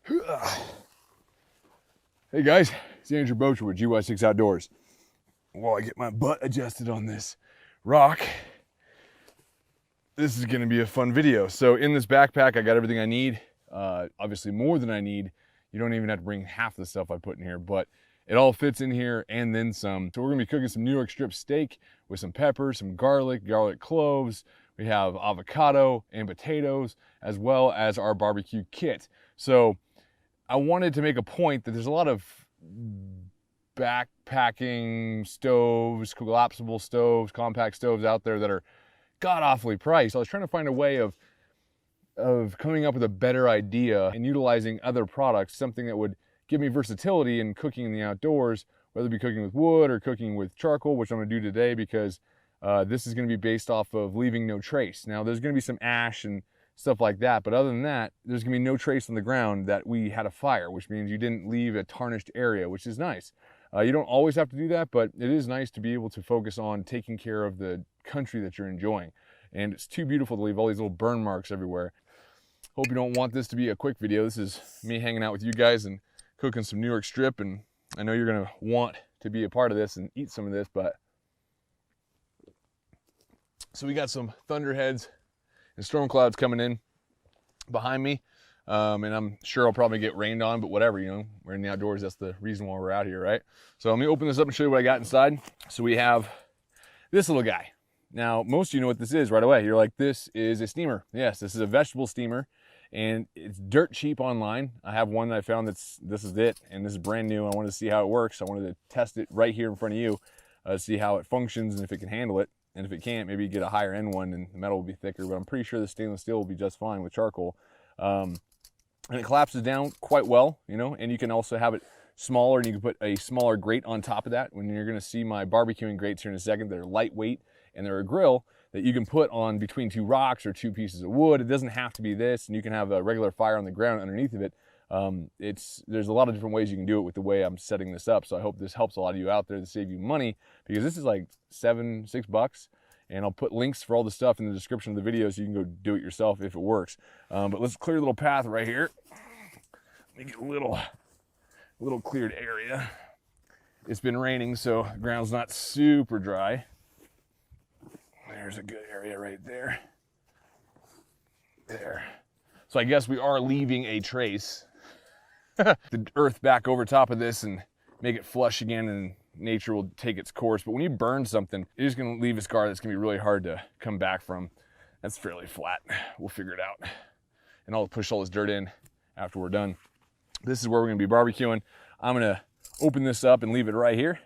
Hey guys, it's Andrew Bocher with GY6 Outdoors. While I get my butt adjusted on this rock, this is gonna be a fun video. So in this backpack, I got everything I need. Obviously more than I need. You don't even have to bring half the stuff I put in here, but it all fits in here and then some. So we're gonna be cooking some New York strip steak with some pepper, some garlic cloves. We have avocado and potatoes, as well as our barbecue kit. So I wanted to make a point that there's a lot of backpacking stoves, collapsible stoves, compact stoves out there that are god-awfully priced. I was trying to find a way of coming up with a better idea and utilizing other products, something that would give me versatility in cooking in the outdoors, whether it be cooking with wood or cooking with charcoal, which I'm gonna do today because this is gonna be based off of leaving no trace. Now there's gonna be some ash and stuff like that, but other than that, there's gonna be no trace on the ground that we had a fire, which means you didn't leave a tarnished area, which is nice. You don't always have to do that, but it is nice to be able to focus on taking care of the country that you're enjoying. And it's too beautiful to leave all these little burn marks everywhere. Hope you don't want this to be a quick video. This is me hanging out with you guys and cooking some New York strip, and I know you're gonna want to be a part of this and eat some of this, but so we got some thunderheads and storm clouds coming in behind me, and I'm sure I'll probably get rained on, but whatever, you know, we're in the outdoors. That's the reason why we're out here, right? So let me open this up and show you what I got inside. So we have this little guy. Now, most of you know what this is right away. You're like, this is a steamer. Yes, this is a vegetable steamer, and it's dirt cheap online. I have one that I found this is it, and this is brand new. I wanted to see how it works. I wanted to test it right here in front of you, see how it functions and if it can handle it. And if it can't, maybe get a higher end one and the metal will be thicker, but I'm pretty sure the stainless steel will be just fine with charcoal. And it collapses down quite well, you know, and you can also have it smaller, and you can put a smaller grate on top of that. When you're gonna see my barbecuing grates here in a second, they're lightweight and they're a grill that you can put on between two rocks or two pieces of wood. It doesn't have to be this, and you can have a regular fire on the ground underneath of it. There's a lot of different ways you can do it with the way I'm setting this up. So I hope this helps a lot of you out there to save you money, because this is like $6, and I'll put links for all the stuff in the description of the video so you can go do it yourself if it works. But let's clear a little path right here. Let me get a little cleared area. It's been raining, so the ground's not super dry. There's a good area right there. There. So I guess we are leaving a trace. The earth back over top of this and make it flush again, and nature will take its course. But when you burn something, you're just gonna leave a scar that's gonna be really hard to come back from. That's fairly flat. We'll figure it out. And I'll push all this dirt in after we're done. This is where we're gonna be barbecuing. I'm gonna open this up and leave it right here.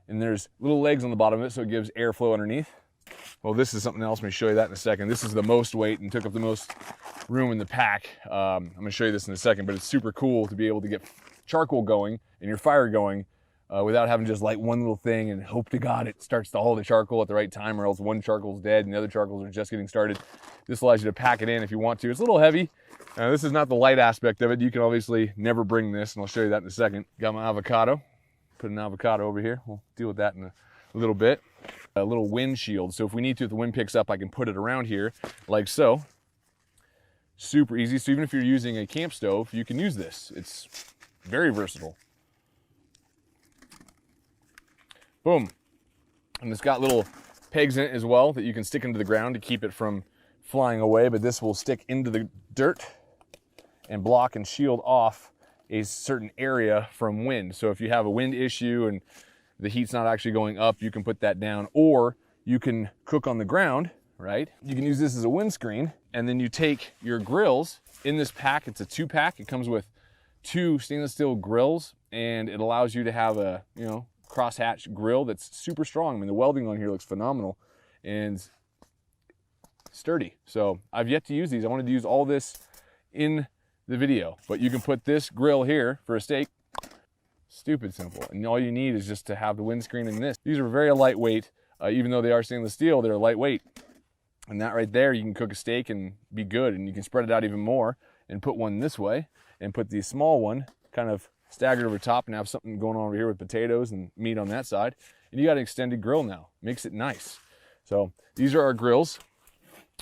And there's little legs on the bottom of it, so it gives airflow underneath. Well, this is something else. Let me show you that in a second. This is the most weight and took up the most room in the pack. I'm gonna show you this in a second, but it's super cool to be able to get charcoal going and your fire going without having to just light one little thing and hope to God it starts to all the charcoal at the right time, or else one charcoal's dead and the other charcoals are just getting started. This allows you to pack it in if you want to. It's a little heavy. This is not the light aspect of it. You can obviously never bring this, and I'll show you that in a second. Got my avocado. Put an avocado over here. We'll deal with that in a little bit. A little wind shield, so if we need to, if the wind picks up, I can put it around here like so. Super easy. So even if you're using a camp stove, you can use this. It's very versatile. Boom. And it's got little pegs in it as well that you can stick into the ground to keep it from flying away, but this will stick into the dirt and block and shield off a certain area from wind. So if you have a wind issue and the heat's not actually going up, you can put that down, or you can cook on the ground, right? You can use this as a windscreen, and then you take your grills in this pack. It's a 2-pack. It comes with 2 stainless steel grills, and it allows you to have a, you know, crosshatch grill that's super strong. I mean, the welding on here looks phenomenal and sturdy. So I've yet to use these. I wanted to use all this in the video, but you can put this grill here for a steak. Stupid simple, and all you need is just to have the windscreen in this. These are very lightweight, even though they are stainless steel, they're lightweight. And that right there, you can cook a steak and be good, and you can spread it out even more and put one this way and put the small one kind of staggered over top and have something going on over here with potatoes and meat on that side. And you got an extended grill now. Makes it nice. So these are our grills,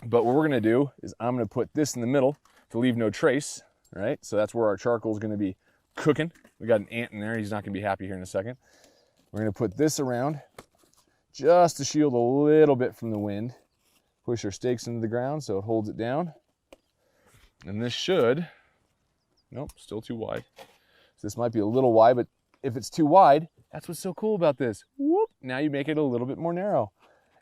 but what we're gonna do is I'm gonna put this in the middle to leave no trace. All right, so that's where our charcoal is going to be cooking. We got an ant in there. He's not going to be happy here in a second. We're going to put this around just to shield a little bit from the wind. Push our stakes into the ground so it holds it down. And this should, nope, still too wide. So this might be a little wide, but if it's too wide, that's what's so cool about this. Whoop, now you make it a little bit more narrow.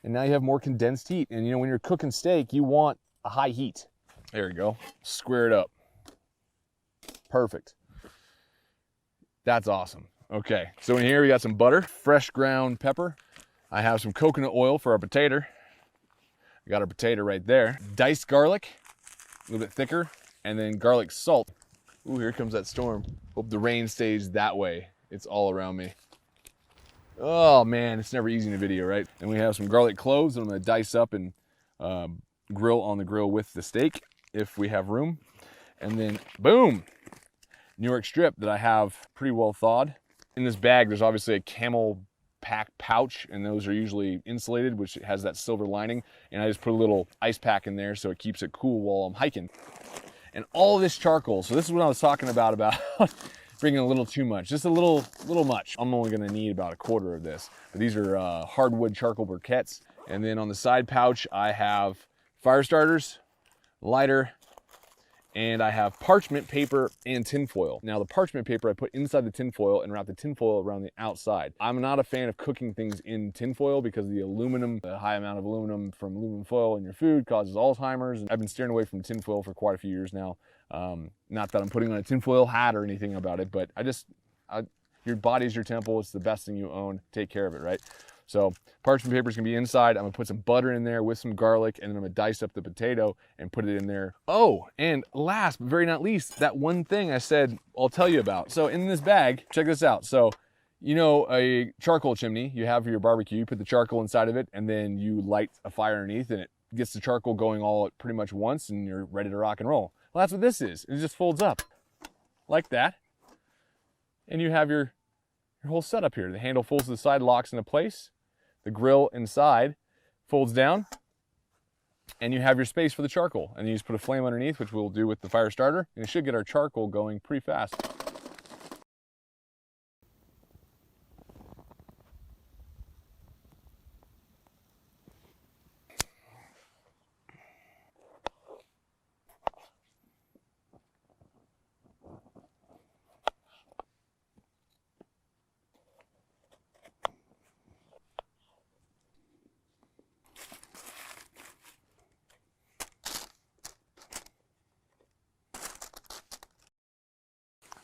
And now you have more condensed heat. And you know, when you're cooking steak, you want a high heat. There we go, square it up. Perfect. That's awesome. Okay, so in here we got some butter, fresh ground pepper. I have some coconut oil for our potato. We got our potato right there. Diced garlic, a little bit thicker, and then garlic salt. Ooh, here comes that storm. Hope the rain stays that way. It's all around me. Oh man, it's never easy in a video, right? And we have some garlic cloves that I'm gonna dice up and grill on the grill with the steak if we have room. And then boom, New York strip that I have pretty well thawed. In this bag, there's obviously a camel pack pouch, and those are usually insulated, which has that silver lining. And I just put a little ice pack in there so it keeps it cool while I'm hiking. And all of this charcoal, so this is what I was talking about bringing a little too much, just a little much. I'm only gonna need about a quarter of this. But these are hardwood charcoal briquettes. And then on the side pouch, I have fire starters, lighter, and I have parchment paper and tinfoil. Now the parchment paper I put inside the tinfoil and wrap the tinfoil around the outside. I'm not a fan of cooking things in tinfoil because the aluminum, the high amount of aluminum from aluminum foil in your food causes Alzheimer's. And I've been steering away from tinfoil for quite a few years now. Not that I'm putting on a tinfoil hat or anything about it, but your body's your temple. It's the best thing you own. Take care of it, right? So parchment paper is gonna be inside. I'm gonna put some butter in there with some garlic, and then I'm gonna dice up the potato and put it in there. Oh, and last but very not least, that one thing I said I'll tell you about. So in this bag, check this out. So you know a charcoal chimney you have for your barbecue, you put the charcoal inside of it, and then you light a fire underneath, and it gets the charcoal going all at pretty much once, and you're ready to rock and roll. Well, that's what this is. It just folds up like that, and you have your whole setup here. The handle folds to the side, locks into place. The grill inside folds down, and you have your space for the charcoal. And you just put a flame underneath, which we'll do with the fire starter, and it should get our charcoal going pretty fast.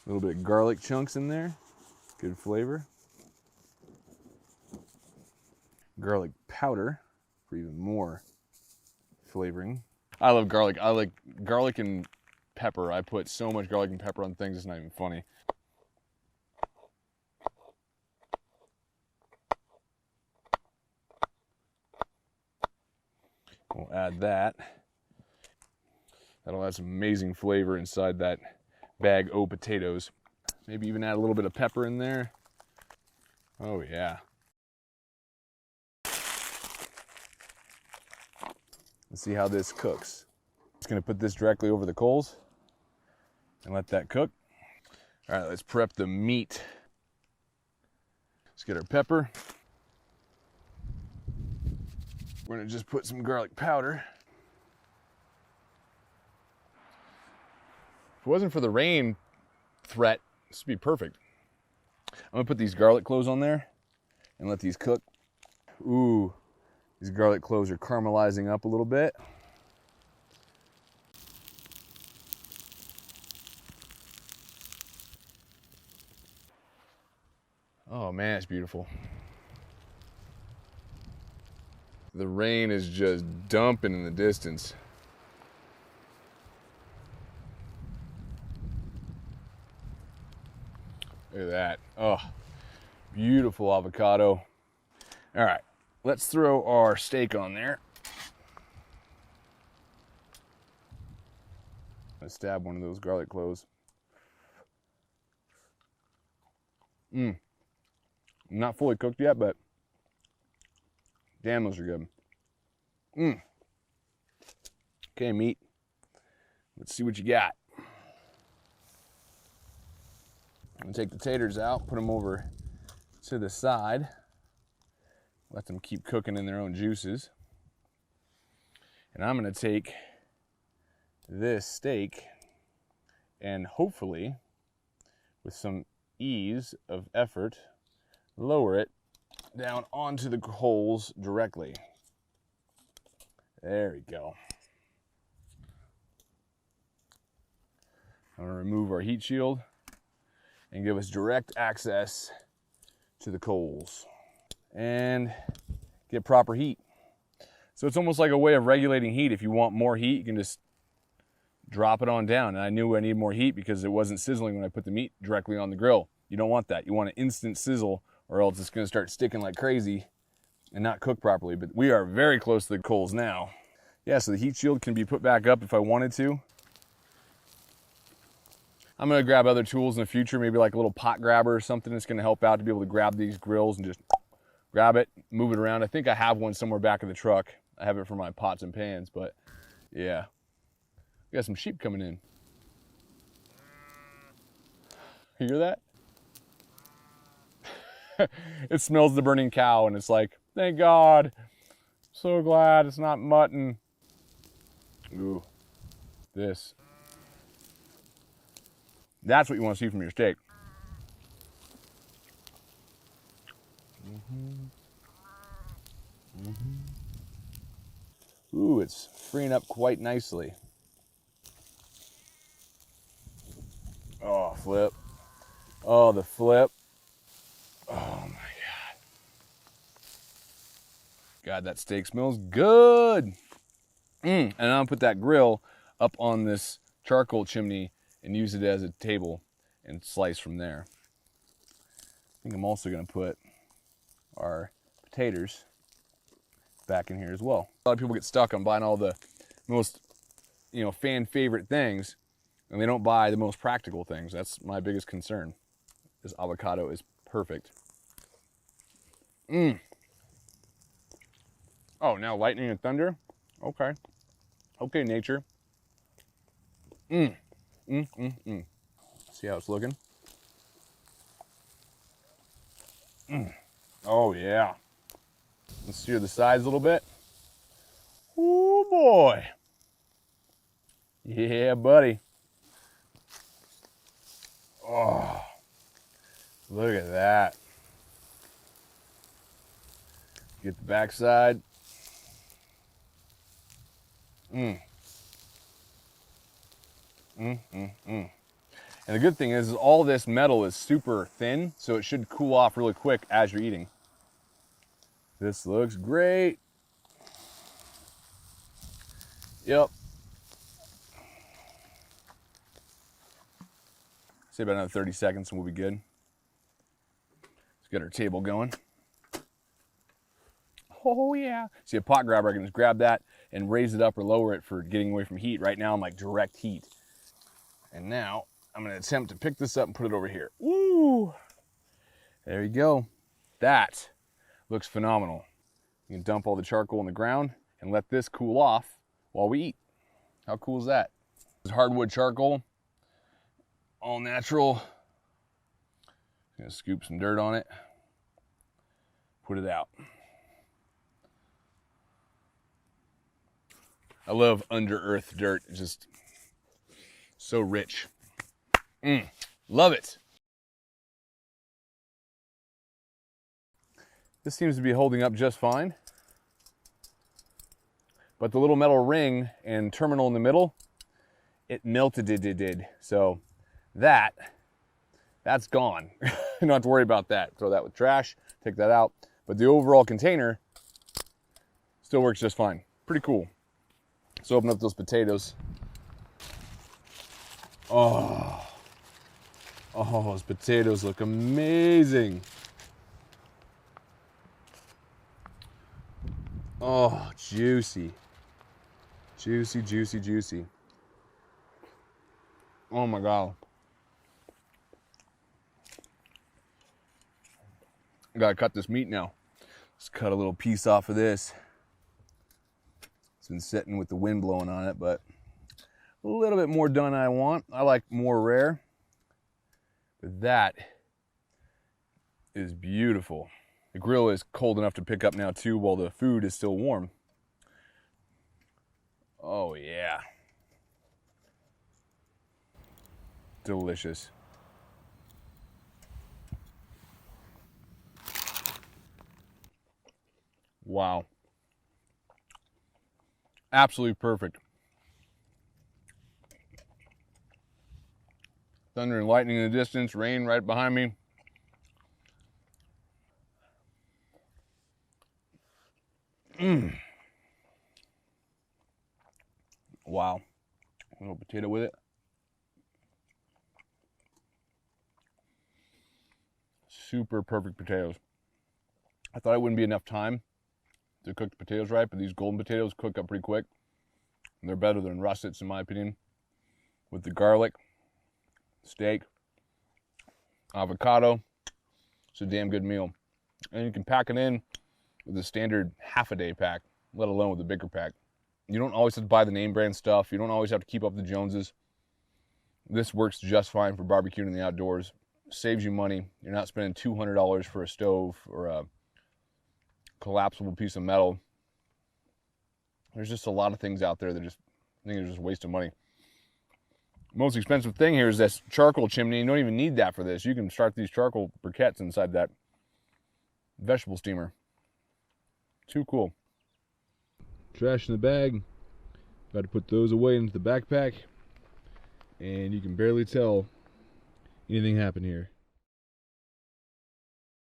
A little bit of garlic chunks in there, good flavor. Garlic powder for even more flavoring. I love garlic. I like garlic and pepper. I put so much garlic and pepper on things, it's not even funny. We'll add that. That'll add some amazing flavor inside that bag o' potatoes. Maybe even add a little bit of pepper in there. Oh yeah. Let's see how this cooks. Just gonna put this directly over the coals and let that cook. All right, let's prep the meat. Let's get our pepper. We're gonna just put some garlic powder. If it wasn't for the rain threat, this would be perfect. I'm gonna put these garlic cloves on there and let these cook. Ooh, these garlic cloves are caramelizing up a little bit. Oh man, it's beautiful. The rain is just dumping in the distance. Look at that. Oh, beautiful avocado. All right, let's throw our steak on there. Let's stab one of those garlic cloves. Not fully cooked yet, but damn, those are good. Okay, meat. Let's see what you got. I'm gonna take the taters out, put them over to the side, let them keep cooking in their own juices. And I'm gonna take this steak and hopefully, with some ease of effort, lower it down onto the coals directly. There we go. I'm gonna remove our heat shield and give us direct access to the coals and get proper heat. So it's almost like a way of regulating heat. If you want more heat, you can just drop it on down. And I knew I needed more heat because it wasn't sizzling when I put the meat directly on the grill. You don't want that. You want an instant sizzle or else it's gonna start sticking like crazy and not cook properly. But we are very close to the coals now. Yeah, so the heat shield can be put back up if I wanted to. I'm gonna grab other tools in the future, maybe like a little pot grabber or something that's gonna help out to be able to grab these grills and just grab it, move it around. I think I have one somewhere back in the truck. I have it for my pots and pans, but yeah. We got some sheep coming in. You hear that? It smells the burning cow and it's like, thank God. So glad it's not mutton. Ooh, this. That's what you want to see from your steak. Ooh, it's freeing up quite nicely. Oh, flip. Oh, the flip. Oh my God. God, that steak smells good. And I'm gonna put that grill up on this charcoal chimney and use it as a table and slice from there. I think I'm also gonna put our potatoes back in here as well. A lot of people get stuck on buying all the most, fan favorite things, and they don't buy the most practical things. That's my biggest concern. This avocado is perfect. Oh, now lightning and thunder? Okay. Okay, nature. See how it's looking? Oh, yeah. Let's sear the sides a little bit. Oh, boy. Yeah, buddy. Oh, look at that. Get the backside. And the good thing is all this metal is super thin, so it should cool off really quick as you're eating. This looks great. Yep. Say about another 30 seconds and we'll be good. Let's get our table going. Oh yeah. See, a pot grabber, I can just grab that and raise it up or lower it for getting away from heat. Right now I'm like direct heat. And now I'm gonna attempt to pick this up and put it over here. Woo! There you go. That looks phenomenal. You can dump all the charcoal on the ground and let this cool off while we eat. How cool is that? This is hardwood charcoal, all natural. Gonna scoop some dirt on it, put it out. I love under earth dirt. It's just so rich. Love it. This seems to be holding up just fine. But the little metal ring and terminal in the middle, it melted. So that's gone. You don't have to worry about that. Throw that with trash, take that out. But the overall container still works just fine. Pretty cool. So open up those potatoes. Oh, those potatoes look amazing. Oh, juicy. Juicy, juicy, juicy. Oh my God. I gotta cut this meat now. Let's cut a little piece off of this. It's been sitting with the wind blowing on it, but a little bit more done than I want. I like more rare. But that is beautiful. The grill is cold enough to pick up now too, while the food is still warm. Oh yeah. Delicious. Wow. Absolutely perfect. Thunder and lightning in the distance, rain right behind me. Wow. A little potato with it. Super perfect potatoes. I thought it wouldn't be enough time to cook the potatoes right, but these golden potatoes cook up pretty quick. And they're better than russets in my opinion. With the garlic, steak, avocado, it's a damn good meal. And you can pack it in with a standard half-a-day pack, let alone with a bigger pack. You don't always have to buy the name brand stuff. You don't always have to keep up the Joneses. This works just fine for barbecuing in the outdoors. Saves you money. You're not spending $200 for a stove or a collapsible piece of metal. There's just a lot of things out there that just I think are just a waste of money. Most expensive thing here is this charcoal chimney. You don't even need that for this. You can start these charcoal briquettes inside that vegetable steamer. Too cool. Trash in the bag. Got to put those away into the backpack. And you can barely tell anything happened here.